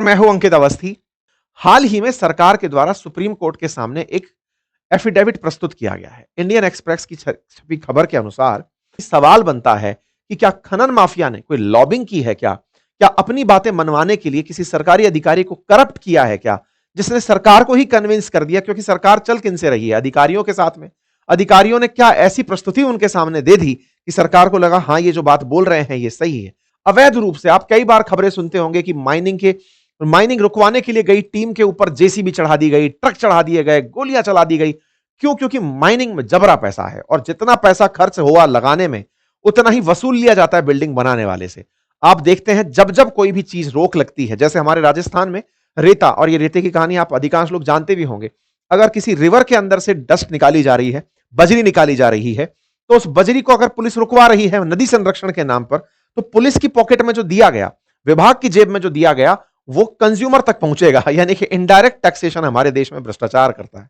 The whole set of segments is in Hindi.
मैं हूं अंकित अवस्थी। हाल ही में सरकार के द्वारा सुप्रीम कोर्ट के सामने एक एफिडेविट प्रस्तुत किया गया है। इंडियन एक्सप्रेस की छपी खबर के अनुसार सवाल बनता है कि क्या खनन माफिया ने कोई लॉबिंग की है क्या? क्या अपनी बातें मनवाने के लिए किसी सरकारी अधिकारी को करप्ट किया है क्या, जिसने सरकार को ही कन्विंस कर दिया? क्योंकि सरकार चल किनसे रही है? अधिकारियों के साथ में। अधिकारियों ने क्या ऐसी प्रस्तुति उनके सामने दे दी कि सरकार को लगा हां ये जो बात बोल रहे हैं ये सही है। अवैध रूप से आप कई बार खबरें सुनते होंगे कि माइनिंग रुकवाने के लिए गई टीम के ऊपर जेसीबी चढ़ा दी गई, ट्रक चढ़ा दिए गए, गोलियां चला दी गई। क्यों? क्योंकि माइनिंग में जबरा पैसा है और जितना पैसा खर्च हुआ लगाने में उतना ही वसूल लिया जाता है बिल्डिंग बनाने वाले से। आप देखते हैं जब जब कोई भी चीज रोक लगती है, जैसे हमारे राजस्थान में रेता, और ये रेते की कहानी आप अधिकांश लोग जानते भी होंगे। अगर किसी रिवर के अंदर से डस्ट निकाली जा रही है, बजरी निकाली जा रही है, तो उस बजरी को अगर पुलिस रुकवा रही है नदी संरक्षण के नाम पर, तो पुलिस की पॉकेट में जो दिया गया, विभाग की जेब में जो दिया गया, वो कंज्यूमर तक पहुंचेगा। यानी कि इनडायरेक्ट टैक्सेशन हमारे देश में भ्रष्टाचार करता है।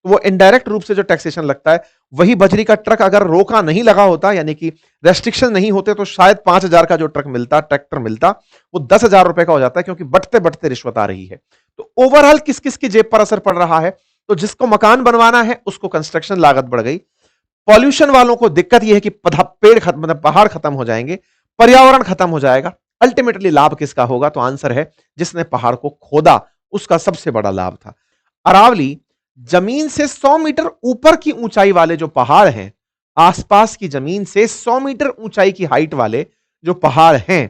तो वो इनडायरेक्ट रूप से जो टैक्सेशन लगता है, वही बजरी का ट्रक अगर रोका नहीं लगा होता, यानी कि रेस्ट्रिक्शन नहीं होते, तो शायद 5,000 का जो ट्रक मिलता, ट्रैक्टर मिलता, वो 10,000 रुपए का हो जाता है, क्योंकि बढ़ते बढ़ते रिश्वत आ रही है। तो ओवरऑल किस किस की जेब पर असर पड़ रहा है? तो जिसको मकान बनवाना है उसको कंस्ट्रक्शन लागत बढ़ गई। पॉल्यूशन वालों को दिक्कत यह है कि पेड़ खत्म, मतलब पहाड़ खत्म हो जाएंगे, पर्यावरण खत्म हो जाएगा। अल्टीमेटली लाभ किसका होगा? तो आंसर है जिसने पहाड़ को खोदा, उसका सबसे बड़ा लाभ था। अरावली जमीन से 100 मीटर ऊपर की ऊंचाई वाले जो पहाड़ हैं, आसपास की जमीन से 100 मीटर ऊंचाई की हाइट वाले जो पहाड़ हैं,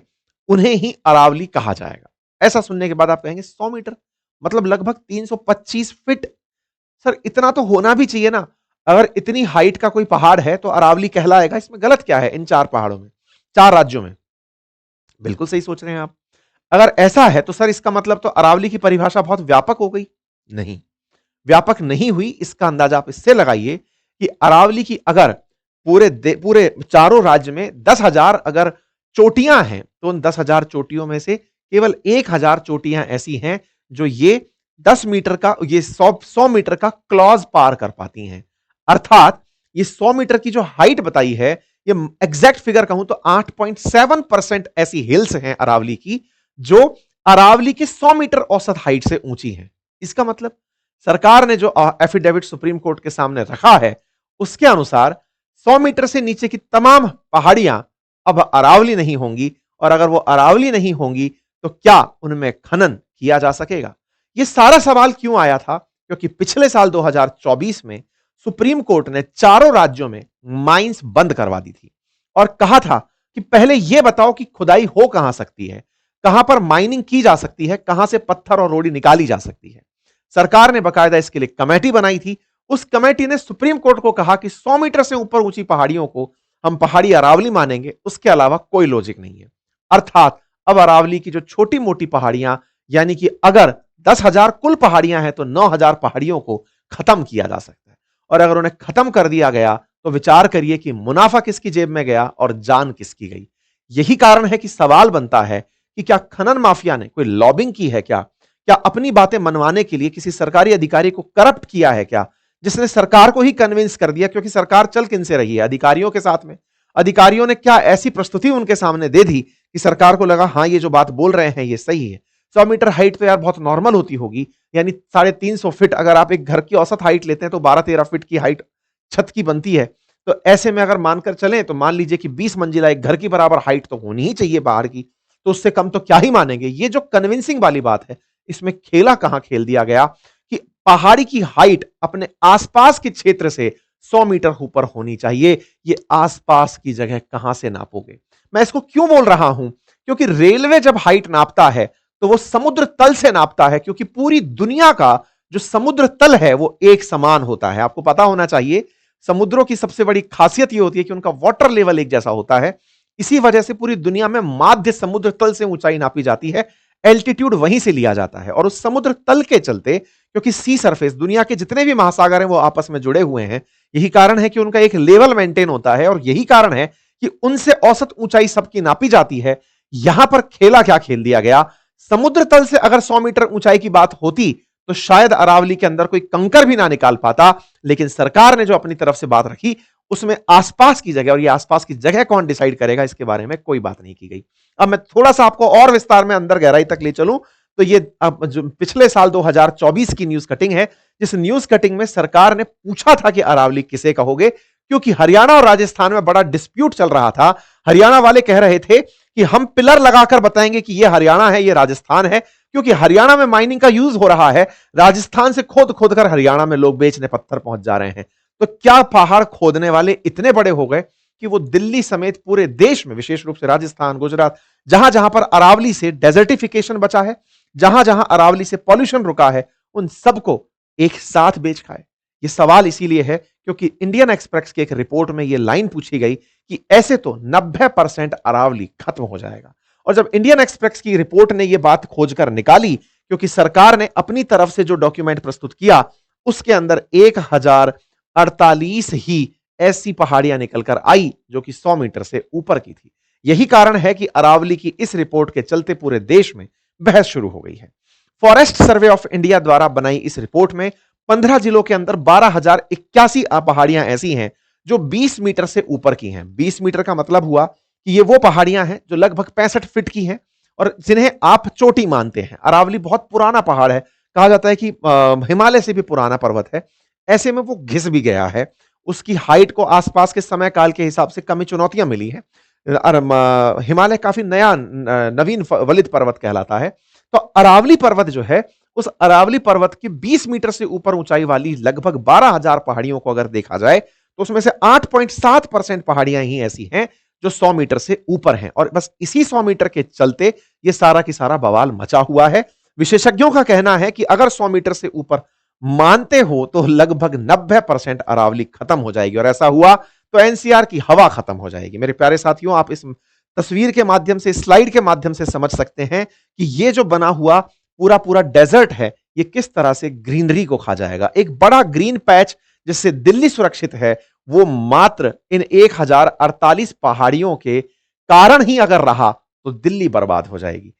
उन्हें ही अरावली कहा जाएगा। ऐसा सुनने के बाद आप कहेंगे 100 मीटर मतलब लगभग 325 फीट। सर इतना तो होना भी चाहिए ना। अगर इतनी हाइट का कोई पहाड़ है तो अरावली कहलाएगा। इसमें गलत क्या है? इन 4 पहाड़ों में, 4 राज्यों में। बिल्कुल सही सोच रहे हैं आप। अगर ऐसा है तो सर इसका मतलब तो अरावली की परिभाषा बहुत व्यापक हो गई। नहीं, व्यापक नहीं हुई। इसका अंदाजा आप इससे लगाइए कि अरावली की अगर पूरे चारों राज्य में 10,000 अगर चोटियां हैं, तो उन 10,000 चोटियों में से केवल 1,000 चोटियां ऐसी हैं जो ये 10 मीटर का, ये 100 मीटर का क्लॉज पार कर पाती हैं। अर्थात ये 100 मीटर की जो हाइट बताई है, ये एग्जैक्ट फिगर कहूं तो 8.7% ऐसी हिल्स हैं अरावली की, जो अरावली के 100 मीटर औसत हाइट से ऊंची हैं। इसका मतलब सरकार ने जो एफिडेविट सुप्रीम कोर्ट के सामने रखा है, उसके अनुसार 100 मीटर से नीचे की तमाम पहाड़ियां अब अरावली नहीं होंगी। और अगर वो अरावली नहीं होंगी तो क्या उनमें खनन किया जा सकेगा? यह सारा सवाल क्यों आया था? क्योंकि पिछले साल 2024 में सुप्रीम कोर्ट ने चारों राज्यों में माइंस बंद करवा दी थी और कहा था कि पहले यह बताओ कि खुदाई हो कहां सकती है, कहां पर माइनिंग की जा सकती है, कहां से पत्थर और रोड़ी निकाली जा सकती है। सरकार ने बकायदा इसके लिए कमेटी बनाई थी। उस कमेटी ने सुप्रीम कोर्ट को कहा कि 100 मीटर से ऊपर ऊंची पहाड़ियों को हम पहाड़ी अरावली मानेंगे, उसके अलावा कोई लॉजिक नहीं है। अर्थात अब अरावली की जो छोटी मोटी पहाड़ियां, यानी कि अगर 10,000 कुल पहाड़ियां हैं तो 9,000 पहाड़ियों को खत्म किया जा सकता है। और अगर उन्हें खत्म कर दिया गया तो विचार करिए कि मुनाफा किसकी जेब में गया और जान किसकी गई। यही कारण है कि सवाल बनता है कि क्या खनन माफिया ने कोई लॉबिंग की है क्या? क्या अपनी बातें मनवाने के लिए किसी सरकारी अधिकारी को करप्ट किया है क्या, जिसने सरकार को ही कन्विंस कर दिया? क्योंकि सरकार चल किनसे रही है? अधिकारियों के साथ में। अधिकारियों ने क्या ऐसी प्रस्तुति उनके सामने दे दी कि सरकार को लगा हां ये जो बात बोल रहे हैं ये सही है। 100 मीटर हाइट तो यार बहुत नॉर्मल होती होगी, यानी 350 फीट। अगर आप एक घर की औसत हाइट लेते हैं तो 12-13 फीट की हाइट छत की बनती है। तो ऐसे में अगर मानकर चलें तो मान लीजिए कि 20 मंजिला एक घर की बराबर हाइट तो होनी ही चाहिए बाहर की, तो उससे कम तो क्या ही मानेंगे। ये जो कन्विंसिंग वाली बात है, इसमें खेला कहां खेल दिया गया कि पहाड़ी की हाइट अपने आसपास के क्षेत्र से 100 मीटर ऊपर होनी चाहिए। ये आसपास की जगह कहां से नापोगे? मैं इसको क्यों बोल रहा हूं? क्योंकि रेलवे जब हाइट नापता है तो वो समुद्र तल से नापता है, क्योंकि पूरी दुनिया का जो समुद्र तल है वो एक समान होता है। आपको पता होना चाहिए, समुद्रों की सबसे बड़ी खासियत ये होती है कि उनका वाटर लेवल एक जैसा होता है। इसी वजह से पूरी दुनिया में माध्य समुद्र तल से ऊंचाई नापी जाती है, एल्टीट्यूड वहीं से लिया जाता है। और उस समुद्र तल के चलते, क्योंकि सी सरफेस, दुनिया के जितने भी महासागर हैं वो आपस में जुड़े हुए हैं, यही कारण है कि उनका एक लेवल मेंटेन होता है और यही कारण है कि उनसे औसत ऊंचाई सबकी नापी जाती है। यहां पर खेला क्या खेल दिया गया? समुद्र तल से अगर 100 मीटर ऊंचाई की बात होती तो शायद अरावली के अंदर कोई कंकर भी ना निकाल पाता, लेकिन सरकार ने जो अपनी तरफ से बात रखी उसमें आसपास की जगह, और ये आसपास की जगह कौन डिसाइड करेगा इसके बारे में कोई बात नहीं की गई। अब मैं थोड़ा सा आपको और विस्तार में अंदर गहराई तक ले चलूं तो ये अब जो पिछले साल 2024 की न्यूज कटिंग है, जिस न्यूज कटिंग में सरकार ने पूछा था कि अरावली किसे कहोगे, क्योंकि हरियाणा और राजस्थान में बड़ा डिस्प्यूट चल रहा था। हरियाणा वाले कह रहे थे कि हम पिलर लगाकर बताएंगे कि ये हरियाणा है, ये राजस्थान है, क्योंकि हरियाणा में माइनिंग का यूज हो रहा है, राजस्थान से खोद खोद कर हरियाणा में लोग बेचने पत्थर पहुंच जा रहे हैं। तो क्या पहाड़ खोदने वाले इतने बड़े हो गए कि वो दिल्ली समेत पूरे देश में, विशेष रूप से राजस्थान, गुजरात, जहां जहां पर अरावली से डेजर्टिफिकेशन बचा है, जहां जहां अरावली से पॉल्यूशन रुका है, उन सबको एक साथ बेच खाए? ये सवाल इसीलिए है क्योंकि इंडियन एक्सप्रेस की एक रिपोर्ट में यह लाइन पूछी गई कि ऐसे तो 90% अरावली खत्म हो जाएगा। और जब इंडियन एक्सप्रेस की रिपोर्ट ने यह बात खोजकर निकाली, क्योंकि सरकार ने अपनी तरफ से जो डॉक्यूमेंट प्रस्तुत किया उसके अंदर 1048 ही ऐसी पहाड़ियां निकलकर आई जो कि 100 मीटर से ऊपर की थी। यही कारण है कि अरावली की इस रिपोर्ट के चलते पूरे देश में बहस शुरू हो गई है। फॉरेस्ट सर्वे ऑफ इंडिया द्वारा बनाई इस रिपोर्ट में 15 जिलों के अंदर 12,081 पहाड़ियां ऐसी हैं जो 20 मीटर से ऊपर की हैं। 20 मीटर का मतलब हुआ कि ये वो पहाड़ियां हैं जो लगभग 65 फीट की हैं और जिन्हें आप चोटी मानते हैं। अरावली बहुत पुराना पहाड़ है, कहा जाता है कि हिमालय से भी पुराना पर्वत है। ऐसे में वो घिस भी गया है। उसकी हाइट को आसपास के समय काल के हिसाब से कमी चुनौतियां मिली हैं। हिमालय काफी नया नवीन वलित पर्वत कहलाता है। तो अरावली पर्वत जो है, उस अरावली पर्वत की 20 मीटर से ऊपर ऊंचाई वाली लगभग 12,000 पहाड़ियों को अगर देखा जाए तो उसमें से 8.7% पहाड़ियां ही ऐसी हैं जो 100 मीटर से ऊपर हैं। और बस इसी 100 मीटर के चलते ये सारा की सारा बवाल मचा हुआ है। विशेषज्ञों का कहना है कि अगर 100 मीटर से ऊपर मानते हो तो लगभग 90% अरावली खत्म हो जाएगी, और ऐसा हुआ तो एनसीआर की हवा खत्म हो जाएगी। मेरे प्यारे साथियों, आप इस तस्वीर के माध्यम से, स्लाइड के माध्यम से समझ सकते हैं कि ये जो बना हुआ पूरा पूरा डेजर्ट है, ये किस तरह से ग्रीनरी को खा जाएगा। एक बड़ा ग्रीन पैच जिससे दिल्ली सुरक्षित है, वो मात्र इन 1048 पहाड़ियों के कारण ही अगर रहा तो दिल्ली बर्बाद हो जाएगी।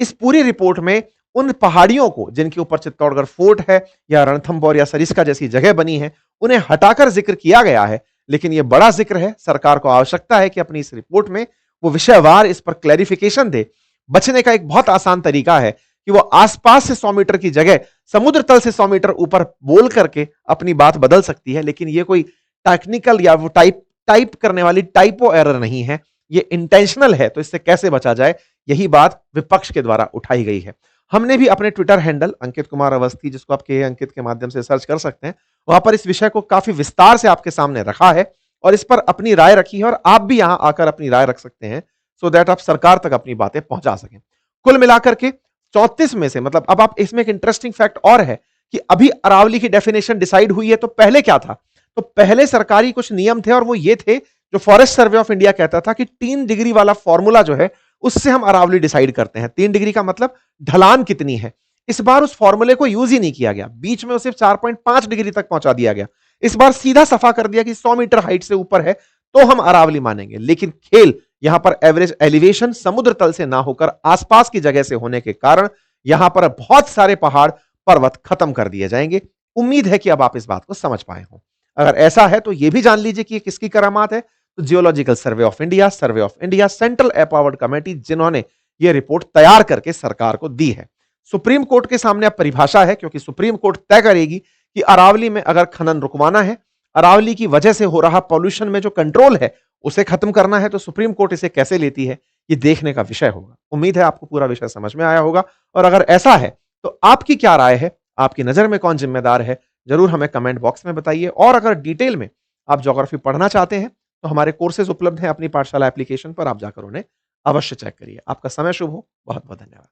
इस पूरी रिपोर्ट में उन पहाड़ियों को जिनके ऊपर चित्तौड़गढ़ फोर्ट है या रणथंभौर या सरिस्का जैसी जगह बनी है, उन्हें हटाकर जिक्र किया गया है। लेकिन यह बड़ा जिक्र है, सरकार को आवश्यकता है कि अपनी इस रिपोर्ट में वो विषयवार इस पर क्लैरिफिकेशन दे। बचने का एक बहुत आसान तरीका है कि वो आसपास से 100 मीटर की जगह समुद्र तल से 100 मीटर ऊपर बोल करके अपनी बात बदल सकती है। लेकिन ये कोई टेक्निकल या वो टाइप करने वाली टाइपो एरर नहीं है, ये इंटेंशनल है। तो इससे कैसे बचा जाए, यही बात विपक्ष के द्वारा उठाई गई है। हमने भी अपने ट्विटर हैंडल अंकित कुमार अवस्थी, जिसको आप के अंकित के माध्यम से सर्च कर सकते हैं, वहां पर इस विषय को काफी विस्तार से आपके सामने रखा है और इस पर अपनी राय रखी है। और आप भी यहां आकर अपनी राय रख सकते हैं सो दैट आप सरकार तक अपनी बातें पहुंचा सकें। कुल मिलाकर के 34 में से, मतलब अब आप इसमें एक इंटरेस्टिंग फैक्ट और है कि अभी अरावली की डेफिनेशन डिसाइड हुई है, तो पहले क्या था? तो पहले सरकारी कुछ नियम थे और वो ये थे जो फॉरेस्ट सर्वे ऑफ इंडिया कहता था कि 3 डिग्री वाला फॉर्मूला जो है उससे हम अरावली डिसाइड करते हैं। 3 डिग्री का मतलब ढलान कितनी है। इस बार उस फॉर्मूले को यूज ही नहीं किया गया, बीच में उसे 4.5 डिग्री तक पहुंचा दिया गया। इस बार सीधा सफा कर दिया कि 100 मीटर हाइट से ऊपर है तो हम अरावली मानेंगे। लेकिन खेल यहां पर एवरेज एलिवेशन समुद्र तल से ना होकर आसपास की जगह से होने के कारण यहां पर बहुत सारे पहाड़ पर्वत खत्म कर दिए जाएंगे। उम्मीद है कि अब आप इस बात को समझ पाए हो। अगर ऐसा है तो यह भी जान लीजिए कि किसकी करामात है। तो geological survey of India, central empowered committee, जिन्होंने यह रिपोर्ट तैयार करके सरकार को दी है। सुप्रीम कोर्ट के सामने अब परिभाषा है, क्योंकि सुप्रीम कोर्ट तय करेगी कि अरावली में अगर खनन रुकवाना है, अरावली की वजह से हो रहा पॉल्यूशन में जो कंट्रोल है उसे खत्म करना है, तो सुप्रीम कोर्ट इसे कैसे लेती है, ये देखने का विषय होगा। उम्मीद है आपको पूरा विषय समझ में आया होगा। और अगर ऐसा है तो आपकी क्या राय है, आपकी नजर में कौन जिम्मेदार है, जरूर हमें कमेंट बॉक्स में बताइए। और अगर डिटेल में आप ज्योग्राफी पढ़ना चाहते हैं तो हमारे कोर्सेज उपलब्ध हैं अपनी पाठशाला एप्लीकेशन पर, आप जाकर उन्हें अवश्य चेक करिए। आपका समय शुभ हो। बहुत बहुत धन्यवाद।